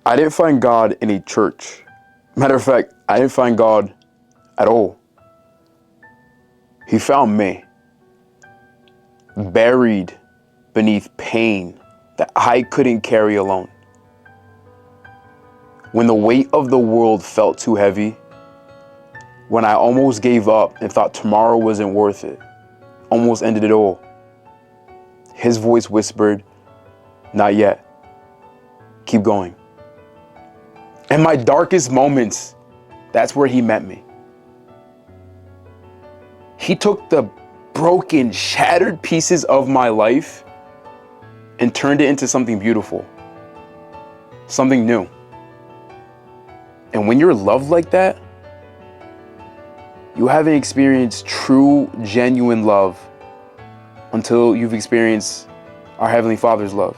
I didn't find God in a church. Matter of fact, I didn't find God at all. He found me, buried beneath pain that I couldn't carry alone. When the weight of the world felt too heavy, when I almost gave up and thought tomorrow wasn't worth it, almost ended it all, his voice whispered, "Not yet. Keep going." In my darkest moments, that's where he met me. He took the broken, shattered pieces of my life and turned it into something beautiful, something new. And when you're loved like that, you haven't experienced true, genuine love until you've experienced our Heavenly Father's love.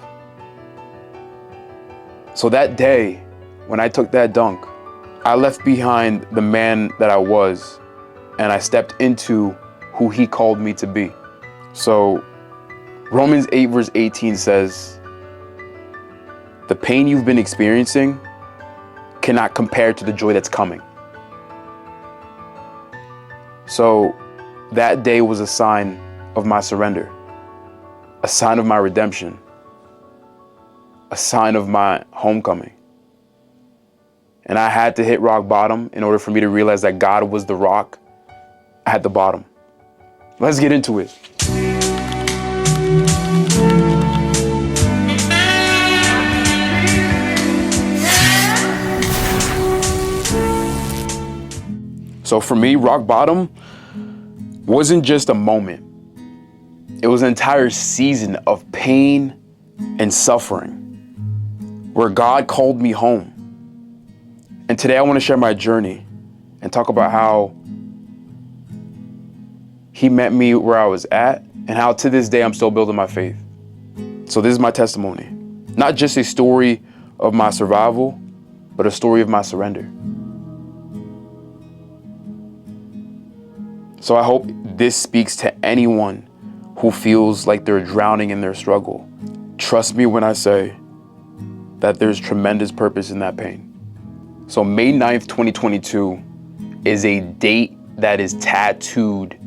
So that day, when I took that dunk, I left behind the man that I was, and I stepped into who he called me to be. So Romans 8 verse 18 says, the pain you've been experiencing cannot compare to the joy that's coming. So that day was a sign of my surrender, a sign of my redemption, a sign of my homecoming. And I had to hit rock bottom in order for me to realize that God was the rock at the bottom. Let's get into it. So for me, rock bottom wasn't just a moment. It was an entire season of pain and suffering where God called me home. And today I want to share my journey and talk about how he met me where I was at and how to this day I'm still building my faith. So this is my testimony. Not just a story of my survival, but a story of my surrender. So I hope this speaks to anyone who feels like they're drowning in their struggle. Trust me when I say that there's tremendous purpose in that pain. So May 9th, 2022 is a date that is tattooed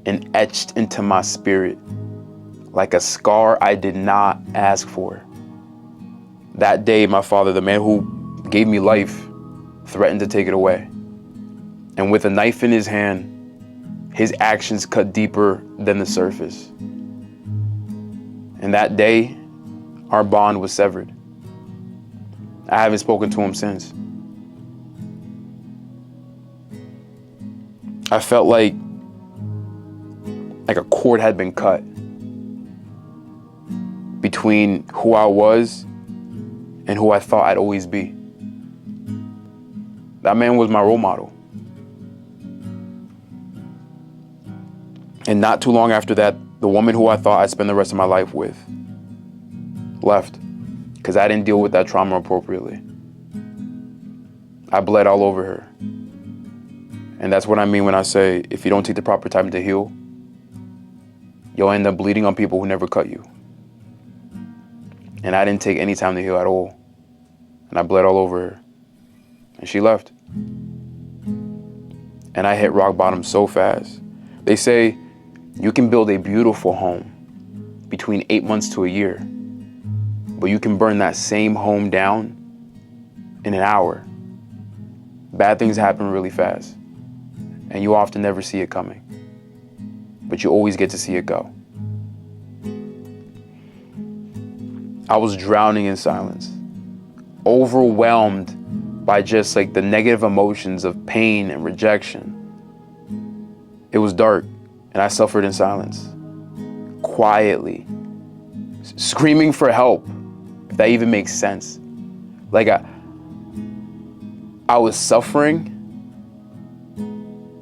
and etched into my spirit like a scar I did not ask for. That day, my father, the man who gave me life, threatened to take it away. And with a knife in his hand, his actions cut deeper than the surface. And that day, our bond was severed. I haven't spoken to him since. I felt like a cord had been cut between who I was and who I thought I'd always be. That man was my role model. And not too long after that, the woman who I thought I'd spend the rest of my life with left because I didn't deal with that trauma appropriately. I bled all over her. And that's what I mean when I say, if you don't take the proper time to heal, you'll end up bleeding on people who never cut you. And I didn't take any time to heal at all. And I bled all over her. And she left. And I hit rock bottom so fast. They say you can build a beautiful home between 8 months to a year, but you can burn that same home down in an hour. Bad things happen really fast, and you often never see it coming, but you always get to see it go. I was drowning in silence, overwhelmed by just like the negative emotions of pain and rejection. It was dark, and I suffered in silence, quietly, screaming for help, if that even makes sense. Like I was suffering,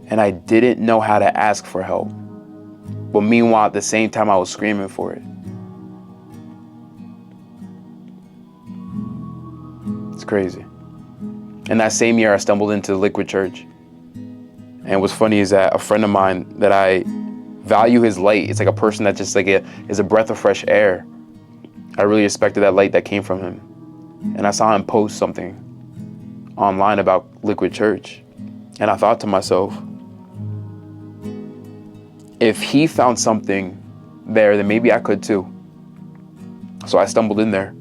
and I didn't know how to ask for help. But meanwhile, at the same time, I was screaming for it. It's crazy. And that same year, I stumbled into Liquid Church. And what's funny is that a friend of mine that I value his light, it's like a person that just like is a breath of fresh air. I really respected that light that came from him. and I saw him post something online about Liquid Church. And I thought to myself, if he found something there, then maybe I could too. So I stumbled in there,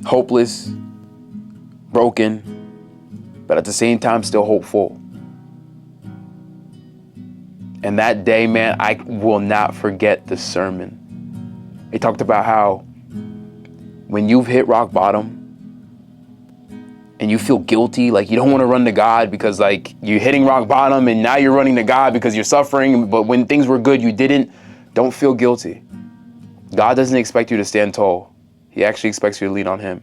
hopeless, broken, but at the same time still hopeful. And that day, man, I will not forget the sermon. He talked about how when you've hit rock bottom and you feel guilty, like you don't want to run to God because like you're hitting rock bottom and now you're running to God because you're suffering, but when things were good, you didn't. Don't feel guilty. God doesn't expect you to stand tall. He actually expects you to lean on him.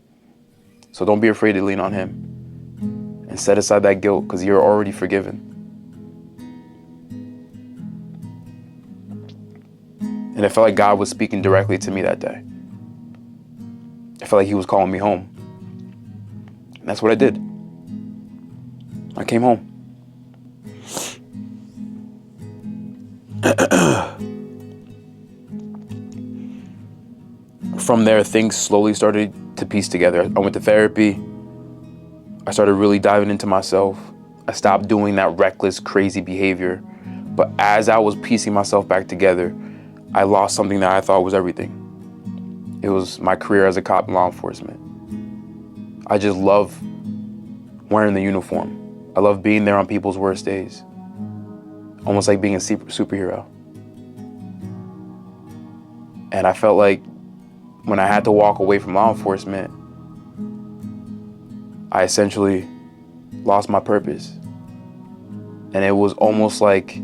So don't be afraid to lean on him and set aside that guilt because you're already forgiven. And I felt like God was speaking directly to me that day. I felt like he was calling me home. And that's what I did. I came home. From there, things slowly started to piece together. I went to therapy. I started really diving into myself. I stopped doing that reckless, crazy behavior. But as I was piecing myself back together, I lost something that I thought was everything. It was my career as a cop in law enforcement. I just love wearing the uniform. I love being there on people's worst days. Almost like being a superhero. And I felt like when I had to walk away from law enforcement, I essentially lost my purpose. And it was almost like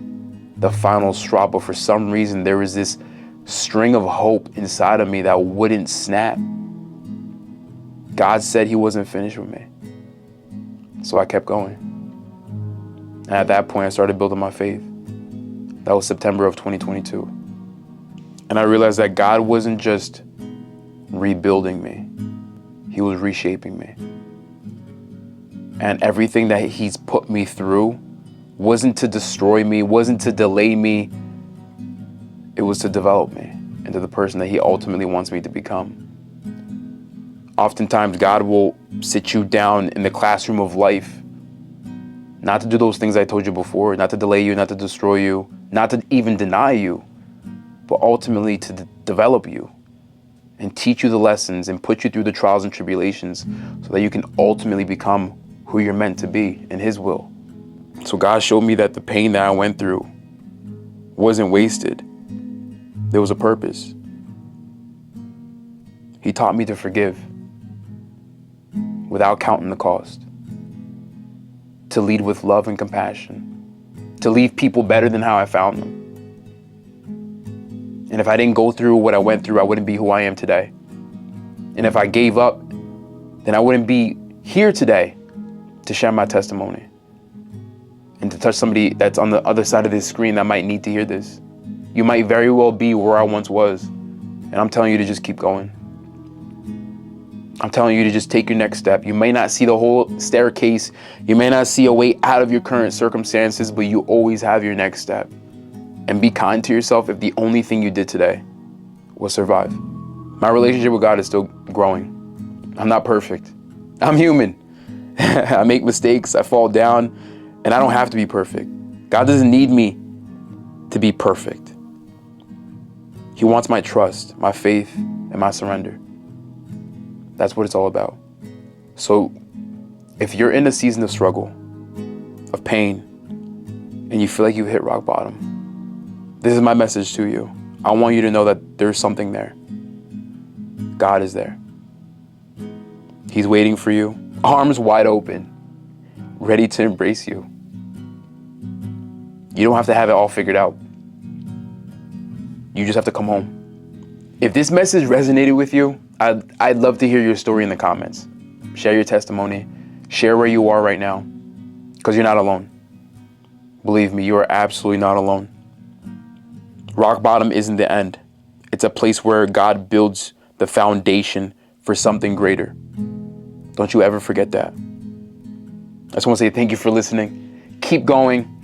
the final straw, but for some reason there was this string of hope inside of me that wouldn't snap. God said he wasn't finished with me. So I kept going. And at that point I started building my faith. That was September of 2022. And I realized that God wasn't just rebuilding me. He was reshaping me. And everything that he's put me through wasn't to destroy me, wasn't to delay me. It was to develop me into the person that he ultimately wants me to become. Oftentimes, God will sit you down in the classroom of life, not to do those things I told you before, not to delay you, not to destroy you, not to even deny you, but ultimately to develop you and teach you the lessons and put you through the trials and tribulations so that you can ultimately become who you're meant to be in his will. So God showed me that the pain that I went through wasn't wasted. There was a purpose. He taught me to forgive without counting the cost, to lead with love and compassion, to leave people better than how I found them. And if I didn't go through what I went through, I wouldn't be who I am today. And if I gave up, then I wouldn't be here today to share my testimony and to touch somebody that's on the other side of this screen that might need to hear this. You might very well be where I once was, and I'm telling you to just keep going. I'm telling you to just take your next step. You may not see the whole staircase. You may not see a way out of your current circumstances, but you always have your next step. And be kind to yourself if the only thing you did today was survive. My relationship with God is still growing. I'm not perfect. I'm human. I make mistakes, I fall down, and I don't have to be perfect. God doesn't need me to be perfect. He wants my trust, my faith, and my surrender. That's what it's all about. So if you're in a season of struggle, of pain, and you feel like you've hit rock bottom, this is my message to you. I want you to know that there's something there. God is there. He's waiting for you, arms wide open, ready to embrace you. You don't have to have it all figured out. You just have to come home. If this message resonated with you, I'd love to hear your story in the comments. Share your testimony. Share where you are right now, because you're not alone. Believe me, you are absolutely not alone. Rock bottom isn't the end. It's a place where God builds the foundation for something greater. Don't you ever forget that. I just want to say thank you for listening. Keep going.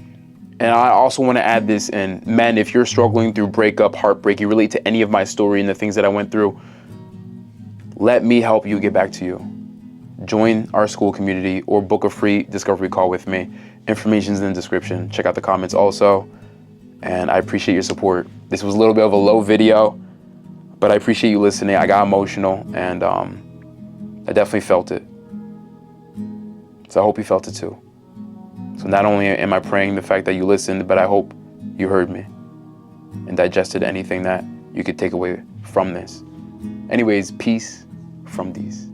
And I also want to add this in. Men, if you're struggling through breakup, heartbreak, you relate to any of my story and the things that I went through, let me help you get back to you. Join our school community or book a free discovery call with me. Information's in the description. Check out the comments also. And I appreciate your support. This was a little bit of a low video, but I appreciate you listening. I got emotional, and I definitely felt it. So I hope you felt it too. So not only am I praying the fact that you listened, but I hope you heard me and digested anything that you could take away from this. Anyways, peace from these.